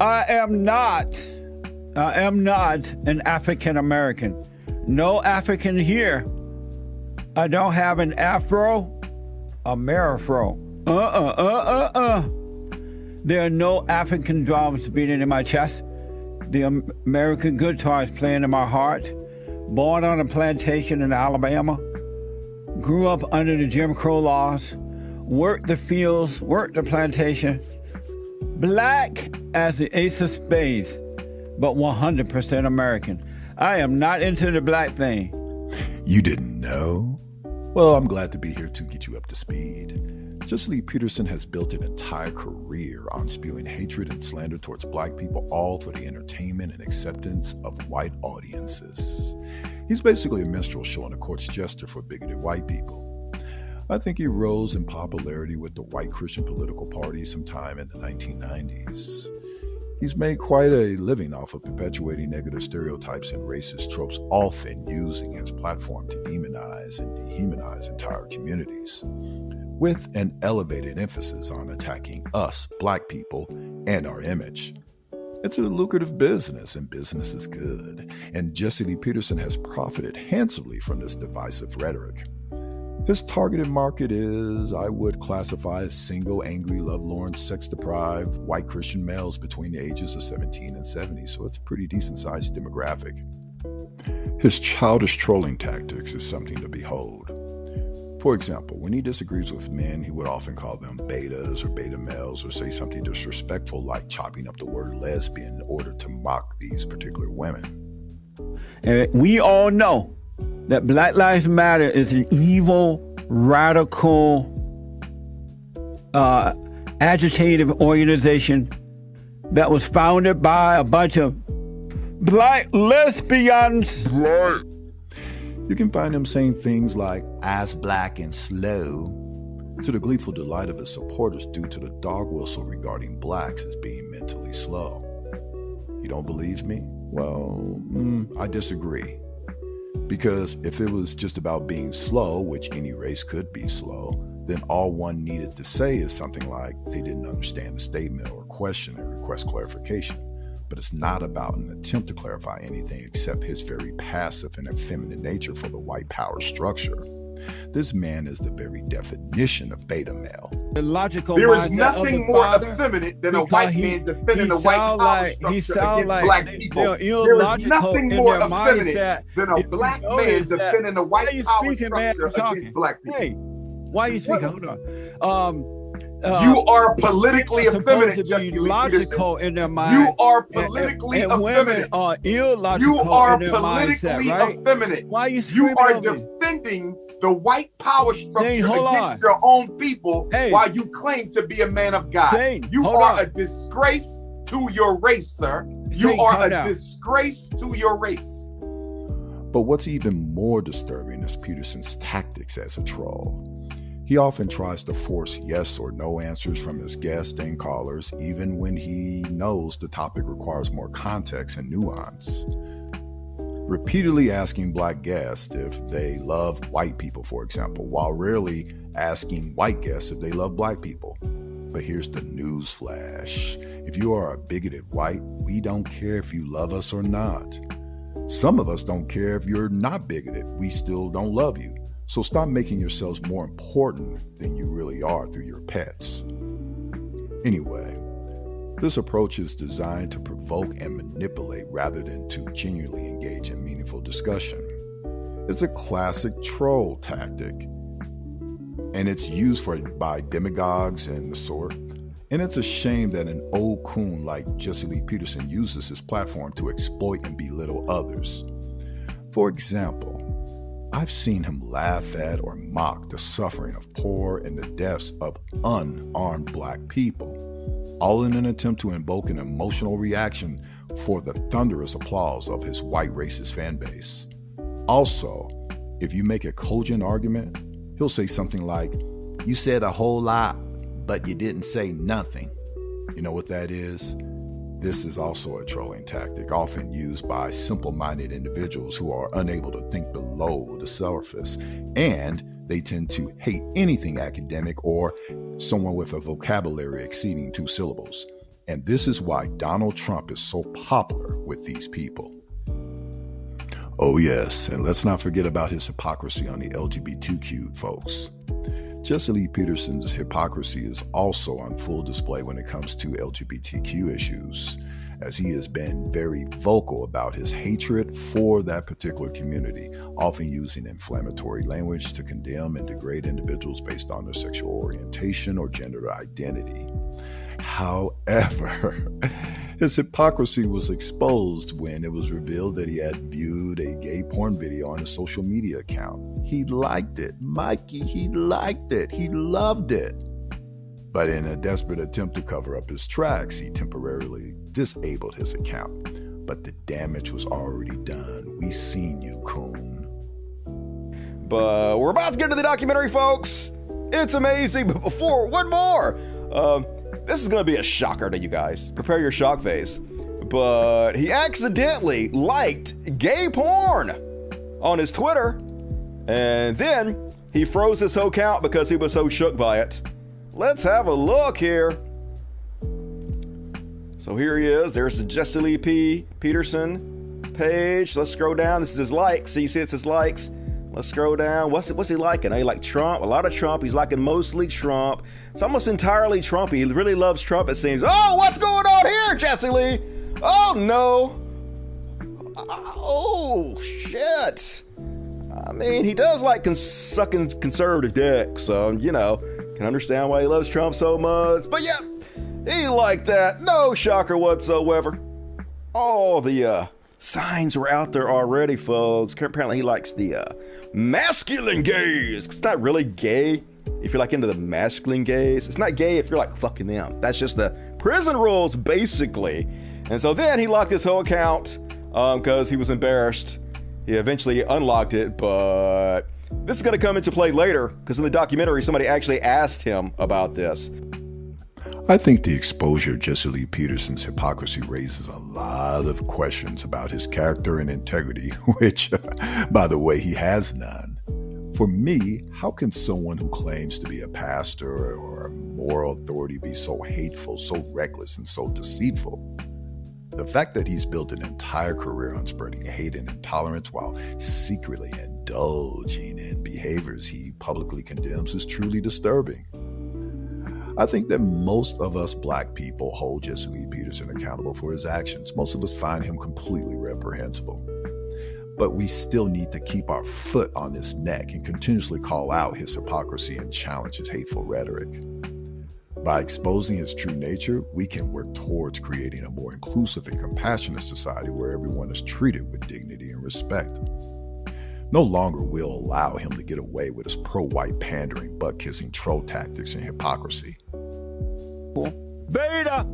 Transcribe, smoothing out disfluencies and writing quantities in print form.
I am not an African American. No African here. I don't have an afro, a marafro. There are no African drums beating in my chest. The American guitar is playing in my heart. Born on a plantation in Alabama. Grew up under the Jim Crow laws. Worked the fields, worked the plantation. Black as the ace of spades, but 100% American. I am not into the black thing. You didn't know? Well, I'm glad to be here to get you up to speed. Jesse Lee Peterson has built an entire career on spewing hatred and slander towards black people, all for the entertainment and acceptance of white audiences. He's basically a minstrel show and a court's jester for bigoted white people. I think he rose in popularity with the white Christian political party sometime in the 1990s. He's made quite a living off of perpetuating negative stereotypes and racist tropes, often using his platform to demonize and dehumanize entire communities, with an elevated emphasis on attacking us, black people, and our image. It's a lucrative business, and business is good, and Jesse Lee Peterson has profited handsomely from this divisive rhetoric. His targeted market is, I would classify as single, angry, lovelorn, sex-deprived, white Christian males between the ages of 17 and 70, so it's a pretty decent-sized demographic. His childish trolling tactics is something to behold. For example, when he disagrees with men, he would often call them betas or beta males, or say something disrespectful like chopping up the word lesbian in order to mock these particular women. And we all know that Black Lives Matter is an evil, radical, agitative organization that was founded by a bunch of black lesbians. You can find him saying things like, "ass black and slow," to the gleeful delight of his supporters due to the dog whistle regarding blacks as being mentally slow. You don't believe me? Well, I disagree. Because if it was just about being slow, which any race could be slow, then all one needed to say is something like they didn't understand the statement or question and request clarification. But it's not about an attempt to clarify anything except his very passive and effeminate nature for the white power structure. This man is the very definition of beta male. There is nothing more effeminate than a white man defending the white power structure against black people. There is nothing more effeminate than a black man defending the white power structure against black people. Hey, why are you speaking? Hold on. You are politically effeminate, Jesse Lee logical Peterson. in their mind. You are politically and effeminate. Women are illogical you are in their politically mindset, right? effeminate. Why are you You are screaming at me? defending the white power structure Zane, hold against on. your own people Hey. while you claim to be a man of God. Zane, you hold are on. a disgrace to your race, sir. You Zane, are calm a down. disgrace to your race. But what's even more disturbing is Peterson's tactics as a troll. He often tries to force yes or no answers from his guests and callers, even when he knows the topic requires more context and nuance. Repeatedly asking black guests if they love white people, for example, while rarely asking white guests if they love black people. But here's the news flash. If you are a bigoted white, we don't care if you love us or not. Some of us don't care if you're not bigoted. We still don't love you. So stop making yourselves more important than you really are through your pets. Anyway, this approach is designed to provoke and manipulate rather than to genuinely engage in meaningful discussion. It's a classic troll tactic, and it's used by demagogues and the sort. And it's a shame that an old coon like Jesse Lee Peterson uses his platform to exploit and belittle others. For example, I've seen him laugh at or mock the suffering of poor and the deaths of unarmed black people, all in an attempt to invoke an emotional reaction for the thunderous applause of his white racist fan base. Also, if you make a cogent argument, he'll say something like, "You said a whole lot, but you didn't say nothing." You know what that is? This is also a trolling tactic, often used by simple-minded individuals who are unable to think below the surface, and they tend to hate anything academic or someone with a vocabulary exceeding 2 syllables. And this is why Donald Trump is so popular with these people. Oh yes, and let's not forget about his hypocrisy on the LGBTQ folks. Jesse Lee Peterson's hypocrisy is also on full display when it comes to LGBTQ issues, as he has been very vocal about his hatred for that particular community, often using inflammatory language to condemn and degrade individuals based on their sexual orientation or gender identity. However, his hypocrisy was exposed when it was revealed that he had viewed a gay porn video on his social media account. He liked it. Mikey, he liked it. He loved it. But in a desperate attempt to cover up his tracks, he temporarily disabled his account. But the damage was already done. We seen you, Coon. But we're about to get to the documentary, folks. It's amazing. But before, one more. This is going to be a shocker to you guys. Prepare your shock face. But he accidentally liked gay porn on his Twitter. And then he froze his whole account because he was so shook by it. Let's have a look here. So here he is. There's the Jesse Lee Peterson page. Let's scroll down. This is his likes. So you see it's his likes. Let's scroll down. What's he liking? He like Trump. A lot of Trump. He's liking mostly Trump. It's almost entirely Trump. He really loves Trump, it seems. Oh, what's going on here, Jesse Lee? Oh, no. Oh, shit. I mean, he does like sucking conservative dick. So, you know, can understand why he loves Trump so much. But yeah, he liked that. No shocker whatsoever. All the signs were out there already, folks. Apparently he likes the masculine gays. It's not really gay if you're like into the masculine gays. It's not gay if you're like fucking them. That's just the prison rules, basically. And so then he locked his whole account because he was embarrassed. He eventually unlocked it, but this is going to come into play later because in the documentary, somebody actually asked him about this. I think the exposure of Jesse Lee Peterson's hypocrisy raises a lot of questions about his character and integrity, which, by the way, he has none. For me, how can someone who claims to be a pastor or a moral authority be so hateful, so reckless, and so deceitful? The fact that he's built an entire career on spreading hate and intolerance while secretly indulging in behaviors he publicly condemns is truly disturbing. I think that most of us black people hold Jesse Lee Peterson accountable for his actions. Most of us find him completely reprehensible. But we still need to keep our foot on his neck and continuously call out his hypocrisy and challenge his hateful rhetoric. By exposing his true nature, we can work towards creating a more inclusive and compassionate society where everyone is treated with dignity and respect. No longer will allow him to get away with his pro-white pandering, butt-kissing troll tactics and hypocrisy. Beta!